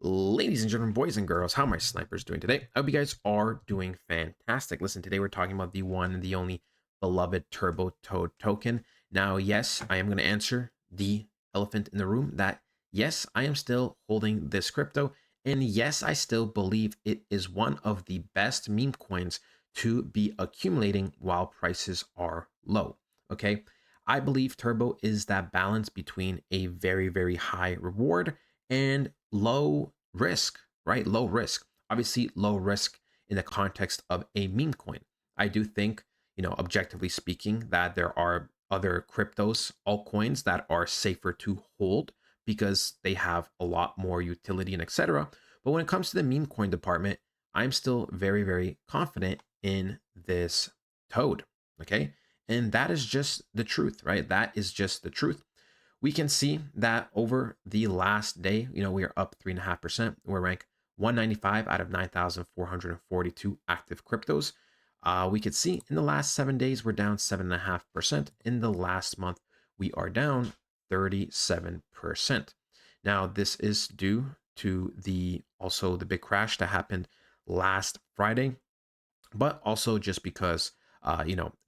Ladies and gentlemen, boys and girls, how are my snipers doing today? I hope you guys are doing fantastic. Listen, today we're talking about the one and the only beloved Turbo Toad token. Now, yes, I am going to answer the elephant in the room that yes, I am still holding this crypto. And yes, I still believe it is one of the best meme coins to be accumulating while prices are low. Okay. I believe Turbo is that balance between a very, very high reward and low risk, right? Low risk. Obviously, low risk in the context of a meme coin. I do think, objectively speaking, that there are other cryptos, altcoins that are safer to hold because they have a lot more utility and etc. But when it comes to the meme coin department, I'm still very, very confident in this toad. Okay. And that is just the truth, right? That is just the truth. We can see that over the last day, we are up 3.5%. We're ranked 195 out of 9,442 active cryptos. We could see in the last 7 days, we're down 7.5%. In the last month, we are down 37%. Now, this is due to also the big crash that happened last Friday, but also just because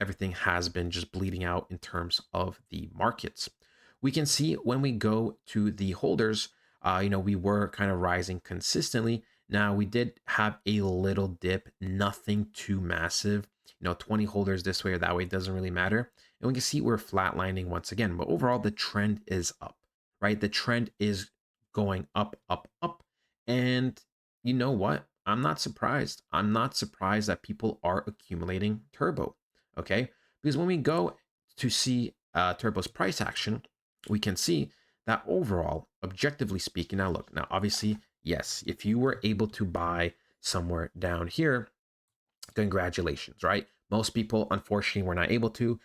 everything has been just bleeding out in terms of the markets. We can see when we go to the holders, we were kind of rising consistently. Now we did have a little dip, nothing too massive. 20 holders this way or that way doesn't really matter. And we can see we're flatlining once again, but overall the trend is up, right? The trend is going up, up, up. And you know what? I'm not surprised. I'm not surprised that people are accumulating Turbo, okay? Because when we go to see Turbo's price action, we can see that overall, objectively speaking, now look, now obviously, yes, if you were able to buy somewhere down here, congratulations, right? Most people, unfortunately, were not able to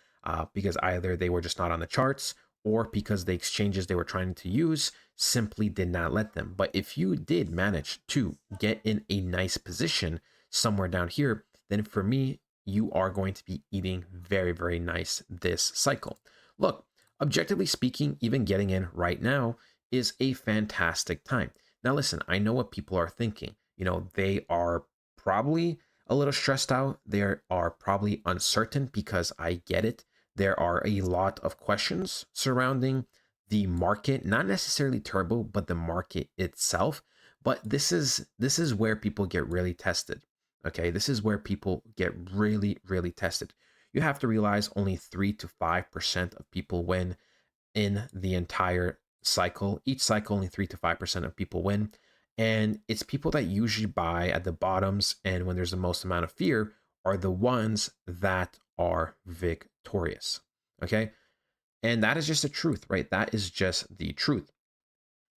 because either they were just not on the charts or because the exchanges they were trying to use simply did not let them. But if you did manage to get in a nice position somewhere down here, then for me, you are going to be eating very, very nice this cycle. Look, objectively speaking, even getting in right now is a fantastic time. Now, listen, I know what people are thinking. They are probably a little stressed out. They are probably uncertain because I get it. There are a lot of questions surrounding the market, not necessarily Turbo, but the market itself. But this is where people get really tested. Okay, this is where people get really, really tested. You have to realize only 3 to 5% of people win in the entire cycle. Each cycle, only 3 to 5% of people win. And it's people that usually buy at the bottoms and when there's the most amount of fear are the ones that are victorious. Okay. And that is just the truth, right? That is just the truth.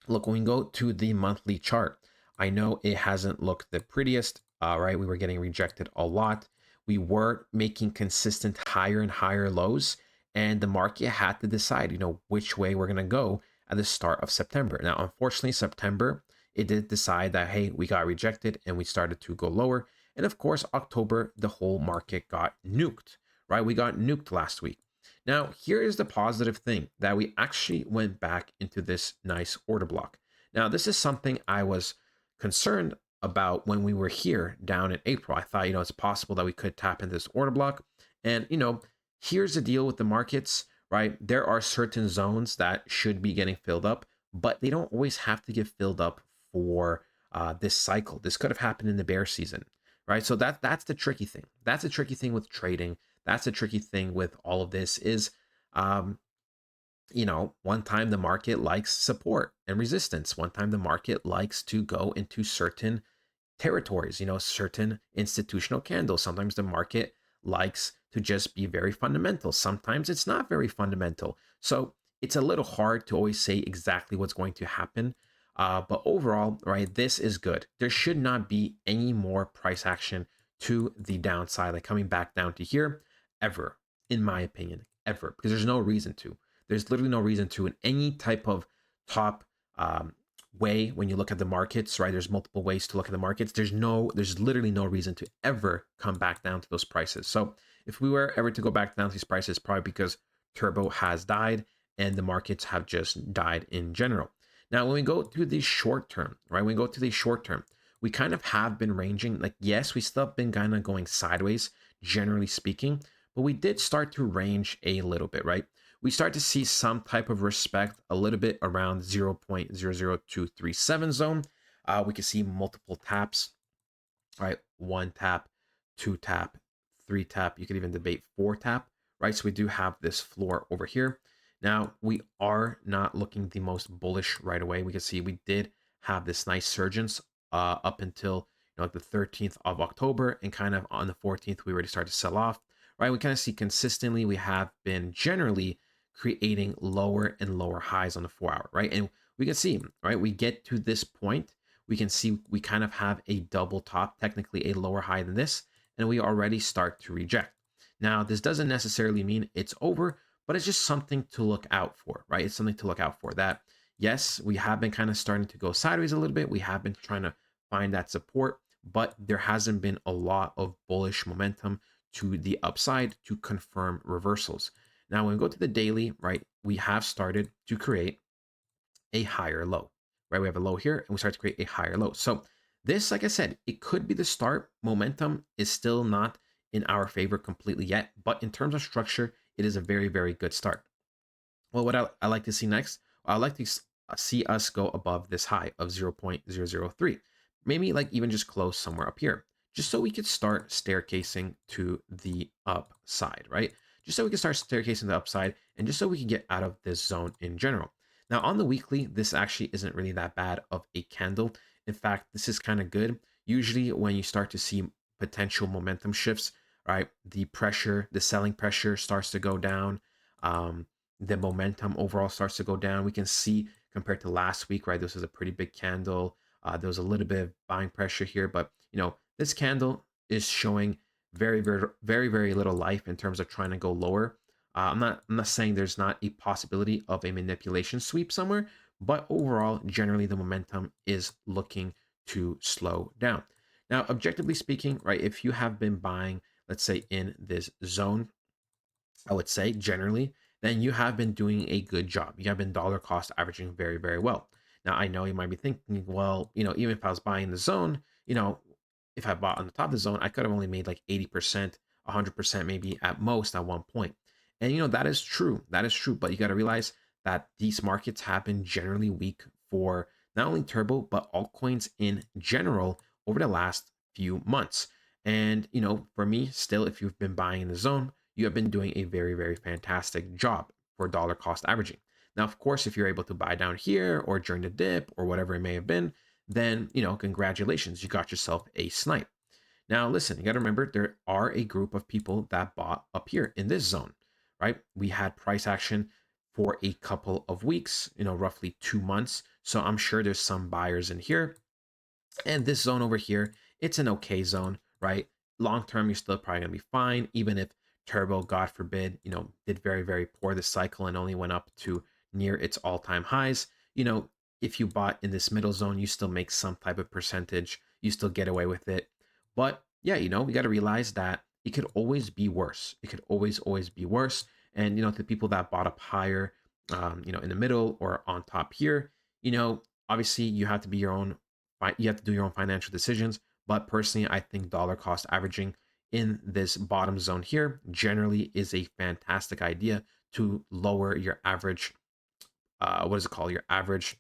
Look, when we go to the monthly chart, I know it hasn't looked the prettiest, right? We were getting rejected a lot. We were making consistent higher and higher lows, and the market had to decide, which way we're going to go at the start of September. Now, unfortunately, September, it did decide that, hey, we got rejected and we started to go lower. And of course, October, the whole market got nuked, right? We got nuked last week. Now, here is the positive thing that we actually went back into this nice order block. Now, this is something I was concerned about when we were here down in April. I thought, it's possible that we could tap into this order block. And, here's the deal with the markets, right? There are certain zones that should be getting filled up, but they don't always have to get filled up for this cycle. This could have happened in the bear season, right? So that's the tricky thing. That's the tricky thing with trading. That's the tricky thing with all of this is, um, one time the market likes support and resistance. One time the market likes to go into certain territories, certain institutional candles. Sometimes the market likes to just be very fundamental. Sometimes it's not very fundamental. So it's a little hard to always say exactly what's going to happen. But overall, right, this is good. There should not be any more price action to the downside, like coming back down to here ever, in my opinion, ever, because there's no reason to. There's literally no reason to in any type of top way when you look at the markets, right? There's multiple ways to look at the markets. There's literally no reason to ever come back down to those prices. So if we were ever to go back down to these prices, probably because Turbo has died and the markets have just died in general. Now, when we go to the short term, right? When we go to the short term, we kind of have been ranging. Like, yes, we still have been kind of going sideways, generally speaking, but we did start to range a little bit, right? We start to see some type of respect a little bit around 0.00237 zone. We can see multiple taps, right? One tap, two tap, three tap. You could even debate four tap, right? So we do have this floor over here. Now, we are not looking the most bullish right away. We can see we did have this nice surgence up until like the 13th of October, and kind of on the 14th, we already started to sell off, right? We kind of see consistently we have been generally creating lower and lower highs on the 4 hour, right? And we can see, right? We get to this point, we can see we kind of have a double top, technically a lower high than this, and we already start to reject. Now, this doesn't necessarily mean it's over, but it's just something to look out for, right? It's something to look out for that. Yes, we have been kind of starting to go sideways a little bit. We have been trying to find that support, but there hasn't been a lot of bullish momentum to the upside to confirm reversals. Now, when we go to the daily, right, we have started to create a higher low, right? We have a low here and we start to create a higher low. So this, like I said, it could be the start. Momentum is still not in our favor completely yet, but in terms of structure, it is a very, very good start. Well, what I like to see next, I like to see us go above this high of 0.003. Maybe like even just close somewhere up here, just so we could start staircasing to the upside, right? Just so we can start staircasing to the upside, and just so we can get out of this zone in general. Now, on the weekly, this actually isn't really that bad of a candle. In fact, this is kind of good. Usually, when you start to see potential momentum shifts, right, the pressure, the selling pressure starts to go down. The momentum overall starts to go down. We can see compared to last week, right? This was a pretty big candle. There was a little bit of buying pressure here, but this candle is showing very, very, very, very little life in terms of trying to go lower. I'm not saying there's not a possibility of a manipulation sweep somewhere, but overall, generally, the momentum is looking to slow down. Now, objectively speaking, right, if you have been buying, let's say in this zone, I would say generally, then you have been doing a good job. You have been dollar cost averaging very, very well. Now, I know you might be thinking, well, even if I was buying the zone, if I bought on the top of the zone, I could have only made like 80%, 100% maybe at most at one point. And, that is true. That is true. But you got to realize that these markets have been generally weak for not only Turbo, but altcoins in general over the last few months. And, for me, still, if you've been buying in the zone, you have been doing a very, very fantastic job for dollar cost averaging. Now, of course, if you're able to buy down here or during the dip or whatever it may have been, then, congratulations, you got yourself a snipe. Now, listen, you got to remember there are a group of people that bought up here in this zone, right? We had price action for a couple of weeks, roughly 2 months. So I'm sure there's some buyers in here. And this zone over here, it's an okay zone, right? Long term, you're still probably gonna be fine, even if Turbo, God forbid, did very, very poor this cycle and only went up to near its all-time highs. If you bought in this middle zone, you still make some type of percentage, you still get away with it. But yeah, we got to realize that it could always be worse. It could always be worse. And the people that bought up higher, in the middle or on top here, obviously you have to be your own you have to do your own financial decisions. But personally, I think dollar cost averaging in this bottom zone here generally is a fantastic idea to lower your average, what is it called? Your average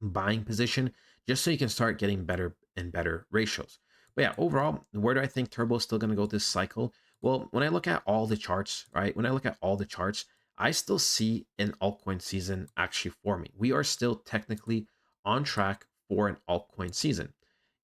buying position, just so you can start getting better and better ratios. But yeah, overall, where do I think Turbo is still going to go this cycle? Well, when I look at all the charts, right? When I look at all the charts, I still see an altcoin season actually forming. We are still technically on track for an altcoin season.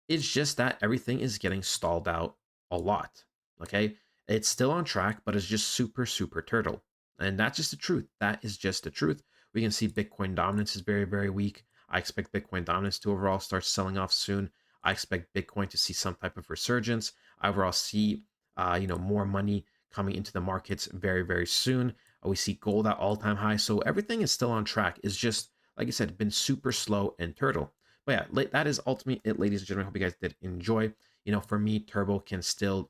It's just that everything is getting stalled out a lot. Okay. It's still on track, but it's just super, super turtle. And that's just the truth. That is just the truth. We can see Bitcoin dominance is very, very weak. I expect Bitcoin dominance to overall start selling off soon. I expect Bitcoin to see some type of resurgence. I overall see, more money coming into the markets very, very soon. We see gold at all-time high. So everything is still on track. It's just, like I said, been super slow and turtle. But yeah, that is ultimately it, ladies and gentlemen. Hope you guys did enjoy. For me, Turbo can still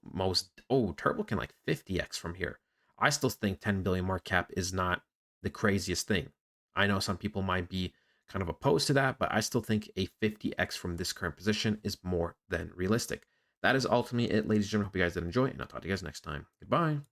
Turbo can like 50x from here. I still think 10 billion market cap is not the craziest thing. I know some people might be kind of opposed to that, but I still think a 50x from this current position is more than realistic. That is ultimately it, ladies and gentlemen. Hope you guys did enjoy, and I'll talk to you guys next time. Goodbye.